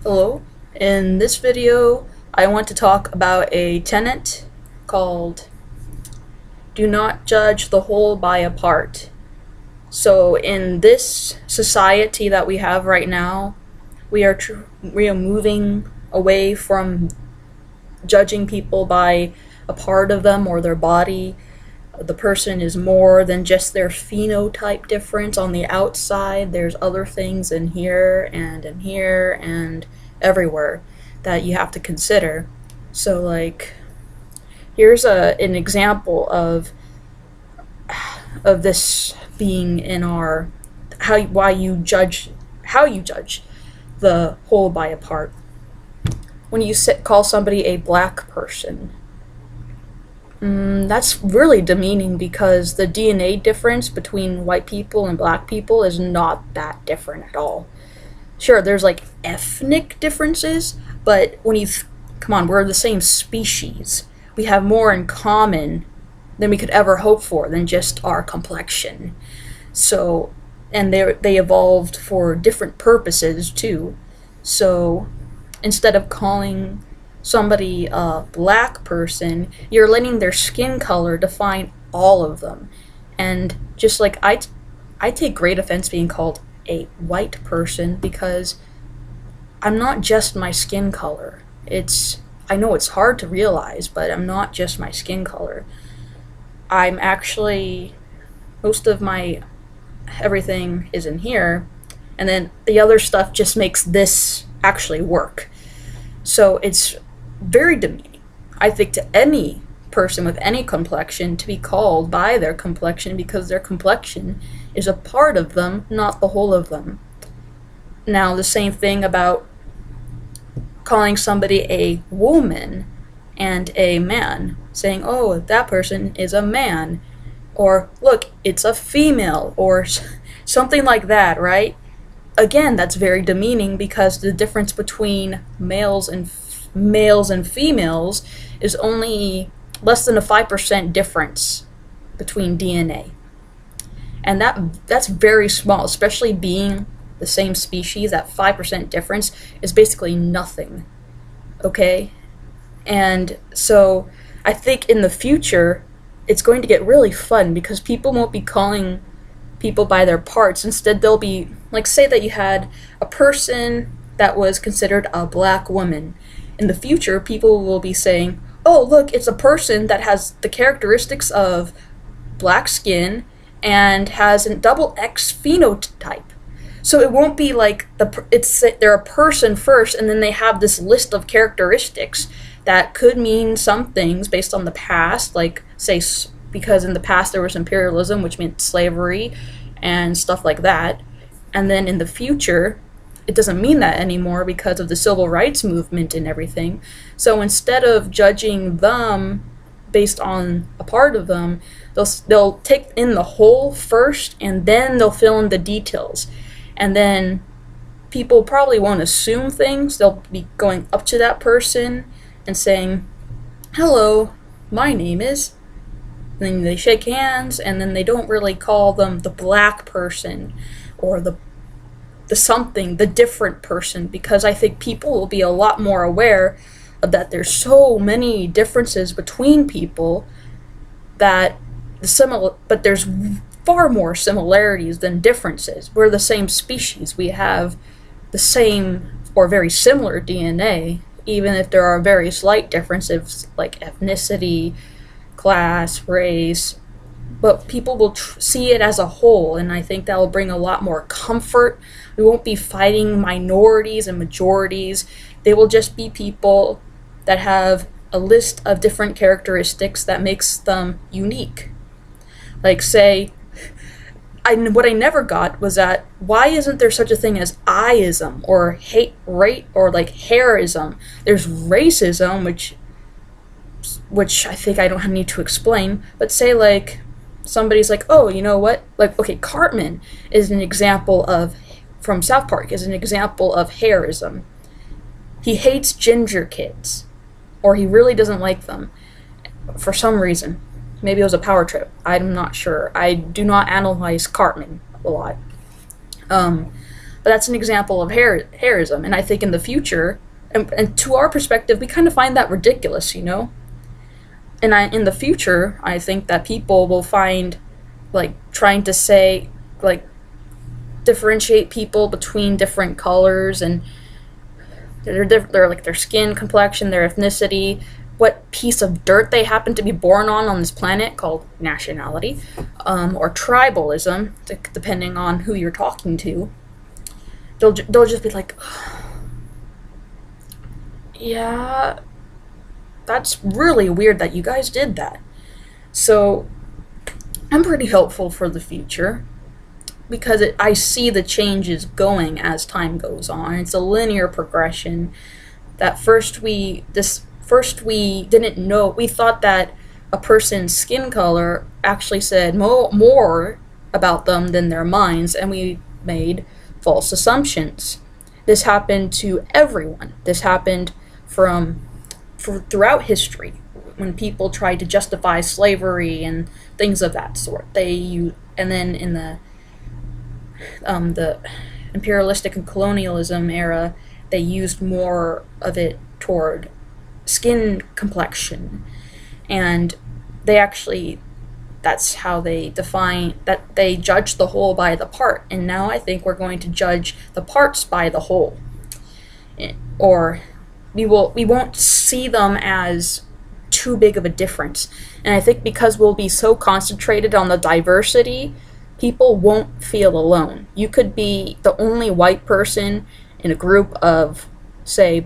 Hello. In this video, I want to talk about a tenet called "Do not judge the whole by a part." So, in this society that we have right now, we are moving away from judging people by a part of them or their body. The person is more than just their phenotype difference on the outside. There's other things in here and everywhere that you have to consider. So, like, here's an example of this being in our how you judge the whole by a part. When you call somebody a black person, that's really demeaning because the DNA difference between white people and black people is not that different at all. Sure, there's like ethnic differences, but come on, we're the same species. We have more in common than we could ever hope for than just our complexion. So, and they evolved for different purposes too. So, instead of calling somebody a black person, you're letting their skin color define all of them. And just like I take great offense being called a white person because I'm not just my skin color. I know it's hard to realize, but I'm not just my skin color. I'm actually most of my everything is in here, and then the other stuff just makes this actually work. So it's very demeaning, I think, to any person with any complexion to be called by their complexion because their complexion is a part of them, not the whole of them. Now, the same thing about calling somebody a woman and a man, saying, oh, that person is a man, or look, it's a female, or something like that, right? Again, that's very demeaning because the difference between males and females is only less than a 5% difference between DNA. And that's very small, especially being the same species. That 5% difference is basically nothing. Okay? And so I think in the future it's going to get really fun because people won't be calling people by their parts. Instead, they'll be like, say that you had a person that was considered a black woman. In the future, people will be saying, oh, look, it's a person that has the characteristics of black skin and has a double X phenotype. So it won't be like they're a person first and then they have this list of characteristics that could mean some things based on the past, like, say, because in the past there was imperialism, which meant slavery and stuff like that. And then in the future, it doesn't mean that anymore because of the civil rights movement and everything. So instead of judging them based on a part of them, they'll take in the whole first and then they'll fill in the details. And then people probably won't assume things. They'll be going up to that person and saying, hello, my name is, and then they shake hands, and then they don't really call them the black person or the something, the different person, because I think people will be a lot more aware of that there's so many differences between people that but there's far more similarities than differences. We're the same species. We have the same or very similar DNA, even if there are very slight differences like ethnicity, class, race. But people will see it as a whole, and I think that will bring a lot more comfort. We won't be fighting minorities and majorities. They will just be people that have a list of different characteristics that makes them unique. Like, say, what I never got was that why isn't there such a thing as I-ism or rate or like hairism? There's racism, which I think I don't need to explain. But say like somebody's like, oh, you know what? Like, okay, Cartman is an example from South Park is an example of hairism. He hates ginger kids, or he really doesn't like them for some reason. Maybe it was a power trip. I'm not sure. I do not analyze Cartman a lot. But that's an example of hairism. And I think in the future, and to our perspective, we kind of find that ridiculous, you know? And in the future, I think that people will find, like, trying to say, like, differentiate people between different colors and they're like their skin complexion, their ethnicity, what piece of dirt they happen to be born on this planet, called nationality, or tribalism, depending on who you're talking to. They'll just be like, yeah, that's really weird that you guys did that. So I'm pretty hopeful for the future because I see the changes going as time goes on. It's a linear progression. That first we didn't know. We thought that a person's skin color actually said more about them than their minds, and we made false assumptions. This happened to everyone. This happened throughout history when people tried to justify slavery and things of that sort. And then in the imperialistic and colonialism era, they used more of it toward skin complexion, and that's how they define that. They judge the whole by the part, and now I think we're going to judge the parts by the whole, or we won't see them as too big of a difference. And I think because we'll be so concentrated on the diversity, people won't feel alone. You could be the only white person in a group of, say,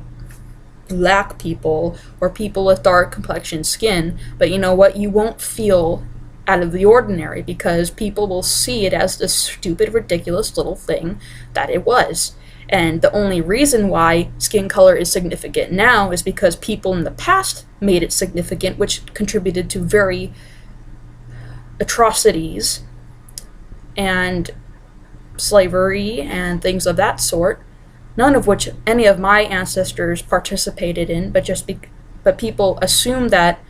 black people or people with dark complexion skin, but you know what? You won't feel out of the ordinary because people will see it as the stupid, ridiculous little thing that it was. And the only reason why skin color is significant now is because people in the past made it significant, which contributed to very atrocities and slavery and things of that sort, none of which any of my ancestors participated in, but people assume that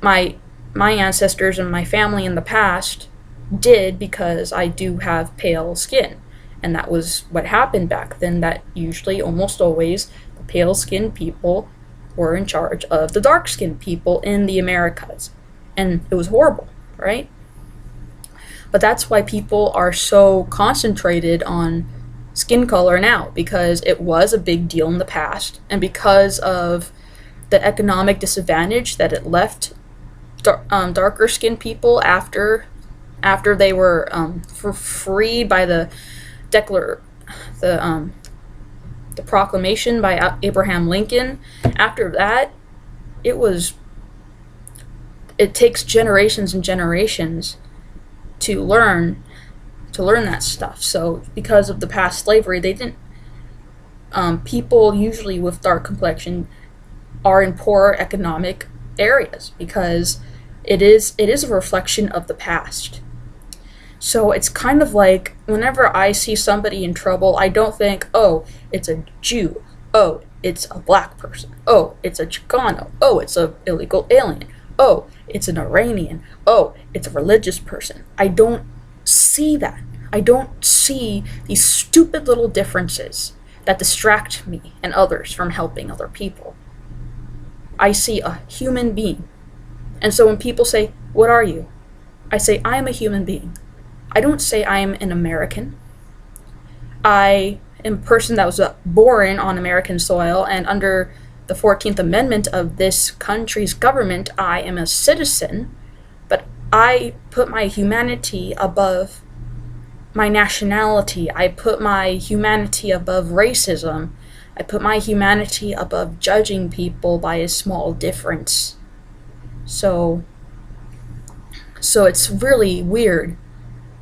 my ancestors and my family in the past did because I do have pale skin. And that was what happened back then, that usually, almost always, the pale-skinned people were in charge of the dark-skinned people in the Americas. And it was horrible, right? But that's why people are so concentrated on skin color now, because it was a big deal in the past, and because of the economic disadvantage that it left darker-skinned people after they were freed by the proclamation by Abraham Lincoln. After that, it takes generations and generations to learn that stuff. So because of the past slavery, they didn't people usually with dark complexion are in poor economic areas because it is a reflection of the past. So it's kind of like whenever I see somebody in trouble, I don't think, oh, it's a Jew. Oh, it's a black person. Oh, it's a Chicano. Oh, it's an illegal alien. Oh, it's an Iranian. Oh, it's a religious person. I don't see that. I don't see these stupid little differences that distract me and others from helping other people. I see a human being. And so when people say, "What are you?" I say, "I am a human being." I don't say I am an American. I am a person that was born on American soil, and under the 14th Amendment of this country's government, I am a citizen, but I put my humanity above my nationality. I put my humanity above racism. I put my humanity above judging people by a small difference. So it's really weird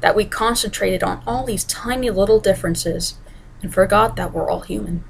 that we concentrated on all these tiny little differences and forgot that we're all human.